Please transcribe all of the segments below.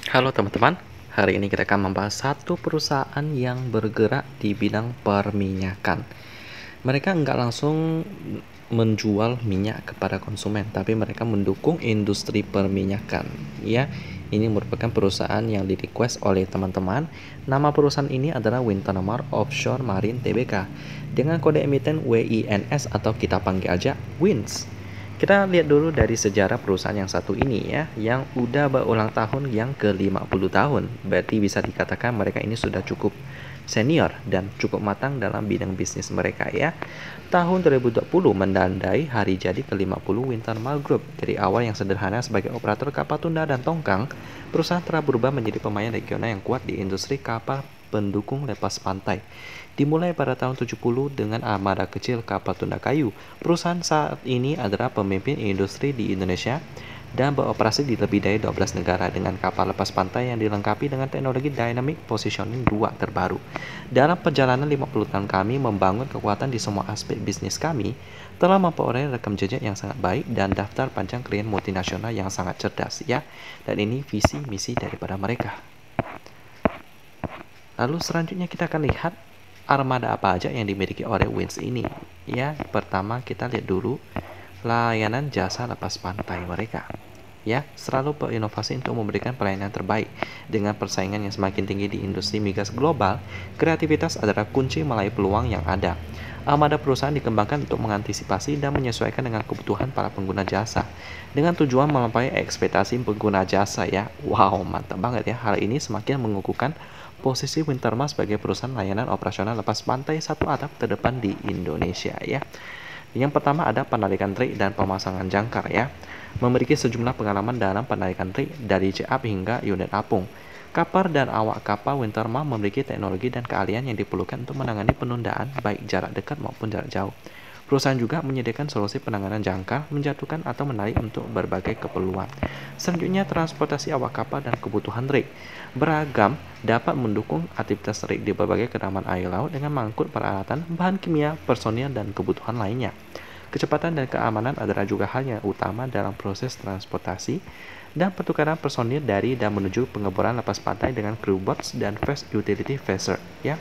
Halo teman-teman, hari ini kita akan membahas satu perusahaan yang bergerak di bidang perminyakan. Mereka nggak langsung menjual minyak kepada konsumen, tapi mereka mendukung industri perminyakan. Ya, ini merupakan perusahaan yang di-request oleh teman-teman. Nama perusahaan ini adalah Wintermar Offshore Marine Tbk dengan kode emiten WINS atau kita panggil aja WINS. Kita lihat dulu dari sejarah perusahaan yang satu ini ya, yang udah berulang tahun yang ke-50 tahun. Berarti bisa dikatakan mereka ini sudah cukup senior dan cukup matang dalam bidang bisnis mereka ya. Tahun 2020 menandai hari jadi ke-50 Wintermar Group. Dari awal yang sederhana sebagai operator kapal tunda dan tongkang, perusahaan telah berubah menjadi pemain regional yang kuat di industri kapal pendukung lepas pantai. Dimulai pada tahun 70 dengan armada kecil kapal tunda kayu, perusahaan saat ini adalah pemimpin industri di Indonesia dan beroperasi di lebih dari 12 negara dengan kapal lepas pantai yang dilengkapi dengan teknologi Dynamic Positioning 2 terbaru. Dalam perjalanan 50 tahun kami membangun kekuatan di semua aspek bisnis kami, telah memperoleh rekam jejak yang sangat baik dan daftar panjang klien multinasional yang sangat cerdas ya. Dan ini visi misi daripada mereka. Lalu selanjutnya kita akan lihat armada apa aja yang dimiliki oleh WINS ini. Ya, pertama kita lihat dulu layanan jasa lepas pantai mereka. Ya, selalu berinovasi untuk memberikan pelayanan terbaik. Dengan persaingan yang semakin tinggi di industri migas global, kreativitas adalah kunci meraih peluang yang ada. Armada perusahaan dikembangkan untuk mengantisipasi dan menyesuaikan dengan kebutuhan para pengguna jasa dengan tujuan melampaui ekspektasi pengguna jasa ya. Wow, mantap banget ya. Hal ini semakin mengukuhkan posisi Wintermar sebagai perusahaan layanan operasional lepas pantai satu atap terdepan di Indonesia ya. Yang pertama ada penarikan trik dan pemasangan jangkar ya. Memiliki sejumlah pengalaman dalam penarikan trik dari j-up hingga unit apung. Kapal dan awak kapal Wintermar memiliki teknologi dan keahlian yang diperlukan untuk menangani penundaan baik jarak dekat maupun jarak jauh. Perusahaan juga menyediakan solusi penanganan jangkar, menjatuhkan atau menarik untuk berbagai keperluan. Selanjutnya, transportasi awak kapal dan kebutuhan rig. Beragam dapat mendukung aktivitas rig di berbagai kedalaman air laut dengan mengangkut peralatan, bahan kimia, personil, dan kebutuhan lainnya. Kecepatan dan keamanan adalah juga hal yang utama dalam proses transportasi dan pertukaran personil dari dan menuju pengeboran lepas pantai dengan crew boats dan fast utility vessel ya.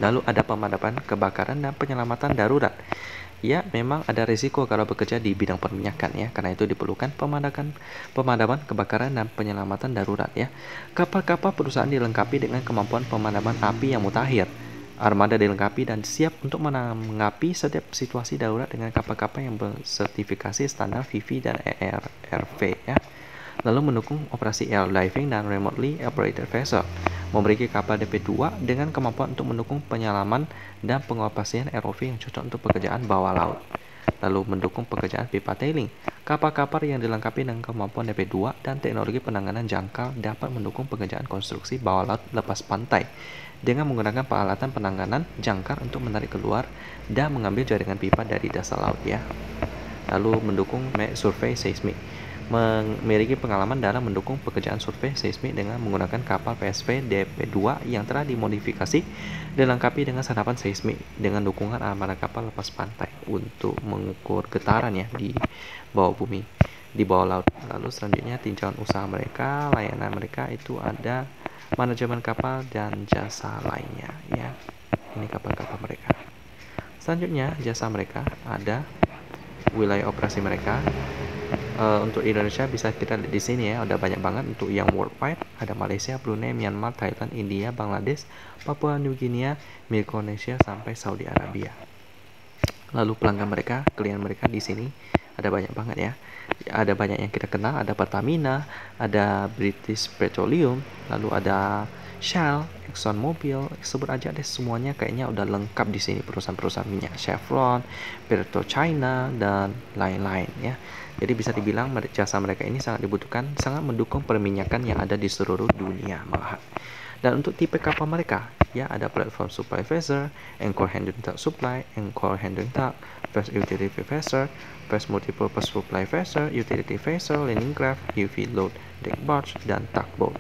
Lalu ada pemadaman kebakaran dan penyelamatan darurat. Ya, memang ada risiko kalau bekerja di bidang perminyakan ya, karena itu diperlukan pemadaman kebakaran dan penyelamatan darurat ya. Kapal-kapal perusahaan dilengkapi dengan kemampuan pemadaman api yang mutakhir. Armada dilengkapi dan siap untuk menanggapi setiap situasi darurat dengan kapal-kapal yang bersertifikasi standar VV dan ERV ya. Lalu mendukung operasi air diving dan remotely operated vessel. Memiliki kapal DP2 dengan kemampuan untuk mendukung penyelaman dan pengoperasian ROV yang cocok untuk pekerjaan bawah laut. Lalu mendukung pekerjaan pipa tailing. Kapal-kapal yang dilengkapi dengan kemampuan DP2 dan teknologi penanganan jangkar dapat mendukung pekerjaan konstruksi bawah laut lepas pantai dengan menggunakan peralatan penanganan jangkar untuk menarik keluar dan mengambil jaringan pipa dari dasar laut ya. Lalu mendukung survei seismik. Memiliki pengalaman dalam mendukung pekerjaan survei seismik dengan menggunakan kapal PSV DP2 yang telah dimodifikasi dilengkapi dengan senapan seismik dengan dukungan armada kapal lepas pantai untuk mengukur getaran ya di bawah bumi, di bawah laut. Lalu selanjutnya tinjauan usaha mereka, layanan mereka itu ada manajemen kapal dan jasa lainnya ya. Ini kapal-kapal mereka. Selanjutnya jasa mereka ada wilayah operasi mereka. Untuk Indonesia bisa kita lihat di sini ya, ada banyak banget. Untuk yang worldwide ada Malaysia, Brunei, Myanmar, Thailand, India, Bangladesh, Papua New Guinea, Micronesia sampai Saudi Arabia. Lalu pelanggan mereka, klien mereka di sini ada banyak banget ya. Ada banyak yang kita kenal, ada Pertamina, ada British Petroleum, lalu ada Shell, ExxonMobil, sebut aja deh semuanya kayaknya udah lengkap di sini perusahaan-perusahaan minyak, Chevron, PetroChina dan lain-lain ya. Jadi bisa dibilang jasa mereka ini sangat dibutuhkan, sangat mendukung perminyakan yang ada di seluruh dunia malahan. Dan untuk tipe kapal mereka, ya ada platform supply vessel, anchor handling tug supply, anchor handling tug, fast utility vessel, fast multipurpose supply vessel, utility vessel, landing craft, UV load, deck barge, dan tugboat.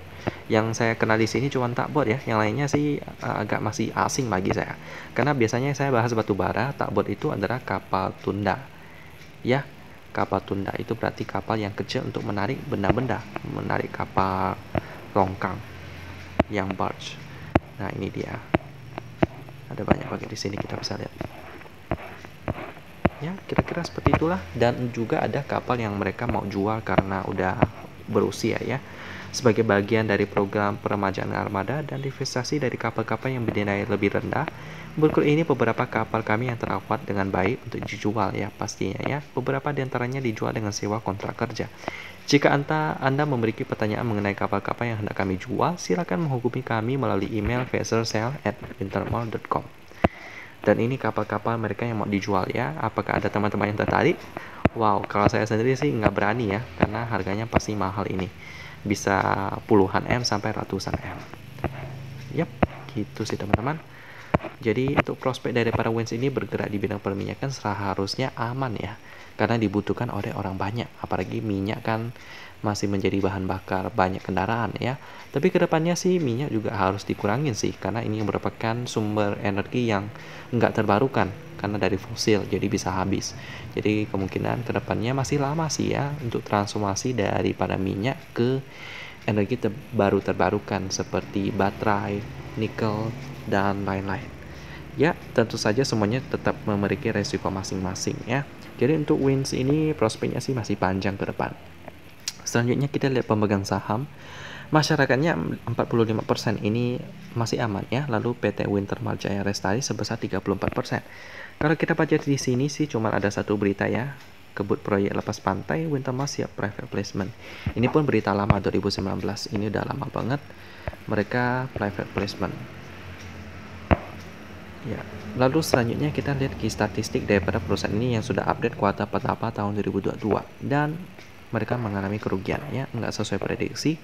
Yang saya kenal di sini cuma tugboat ya, yang lainnya sih agak masih asing bagi saya. Karena biasanya saya bahas batu bara, tugboat itu adalah kapal tunda. Ya, kapal tunda itu berarti kapal yang kecil untuk menarik benda-benda, menarik kapal tongkang yang barge. Nah, ini dia. Ada banyak pakai di sini, kita bisa lihat. Ya, kira-kira seperti itulah. Dan juga ada kapal yang mereka mau jual karena udah berusia ya. Sebagai bagian dari program peremajaan armada dan divestasi dari kapal-kapal yang bernilai lebih rendah, berikut ini beberapa kapal kami yang terawat dengan baik untuk dijual ya pastinya ya. Beberapa diantaranya dijual dengan sewa kontrak kerja. Jika Anda memiliki pertanyaan mengenai kapal-kapal yang hendak kami jual, silakan menghubungi kami melalui email veselsale@wintermall.com. Dan ini kapal-kapal mereka yang mau dijual ya. Apakah ada teman-teman yang tertarik? Wow, kalau saya sendiri sih nggak berani ya, karena harganya pasti mahal ini. Bisa puluhan M sampai ratusan M. Yap, gitu sih teman-teman. Jadi untuk prospek dari para Wins ini bergerak di bidang perminyakan seharusnya aman ya, karena dibutuhkan oleh orang banyak. Apalagi minyak kan masih menjadi bahan bakar banyak kendaraan ya. Tapi kedepannya sih minyak juga harus dikurangin sih, karena ini merupakan sumber energi yang nggak terbarukan karena dari fosil, jadi bisa habis. Jadi kemungkinan kedepannya masih lama sih ya untuk transformasi daripada minyak ke energi baru terbarukan seperti baterai, nikel, dan lain-lain. Ya, tentu saja semuanya tetap memiliki resiko masing-masing ya. Jadi untuk Wins ini prospeknya sih masih panjang ke depan. Selanjutnya kita lihat pemegang saham. Masyarakatnya 45% ini masih aman ya. Lalu PT Wintermall Jaya Lestari sebesar 34%. Kalau kita baca di sini sih cuma ada satu berita ya. Kebut proyek lepas pantai, Wintermall siap private placement. Ini pun berita lama 2019. Ini udah lama banget mereka private placement. Ya, lalu selanjutnya kita lihat key statistik daripada perusahaan ini yang sudah update kuartal pertama tahun 2022 dan mereka mengalami kerugian ya, nggak sesuai prediksi.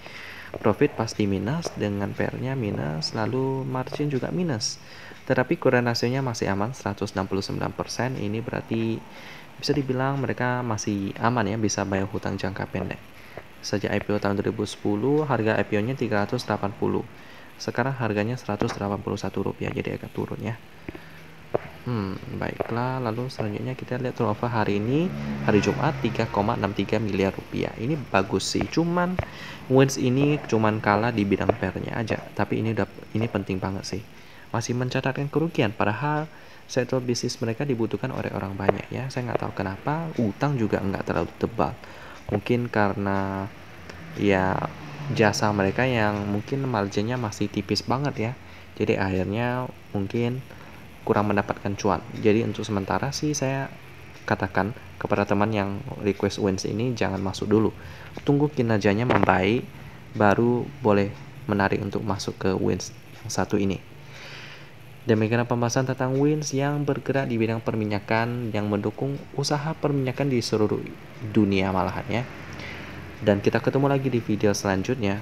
Profit pasti minus dengan PR-nya minus, lalu margin juga minus. Tetapi current ratio-nya masih aman 169%. Ini berarti bisa dibilang mereka masih aman ya, bisa bayar hutang jangka pendek. Sejak IPO tahun 2010, harga IPO-nya 380. Sekarang harganya Rp181, jadi agak turun ya. Baiklah, lalu selanjutnya kita lihat turnover hari ini, hari Jumat 3,63 miliar rupiah. Ini bagus sih, cuman Wins ini cuman kalah di bidang PR-nya aja. Tapi ini penting banget sih. Masih mencatatkan kerugian, padahal sektor bisnis mereka dibutuhkan oleh orang banyak ya. Saya nggak tahu kenapa, utang juga nggak terlalu tebal. Mungkin karena ya jasa mereka yang mungkin marginnya masih tipis banget ya, jadi akhirnya mungkin kurang mendapatkan cuan. Jadi untuk sementara sih saya katakan kepada teman yang request Wins ini jangan masuk dulu, tunggu kinerjanya membaik baru boleh menarik untuk masuk ke Wins yang satu ini. Demikian pembahasan tentang Wins yang bergerak di bidang perminyakan yang mendukung usaha perminyakan di seluruh dunia malahan ya. Dan kita ketemu lagi di video selanjutnya.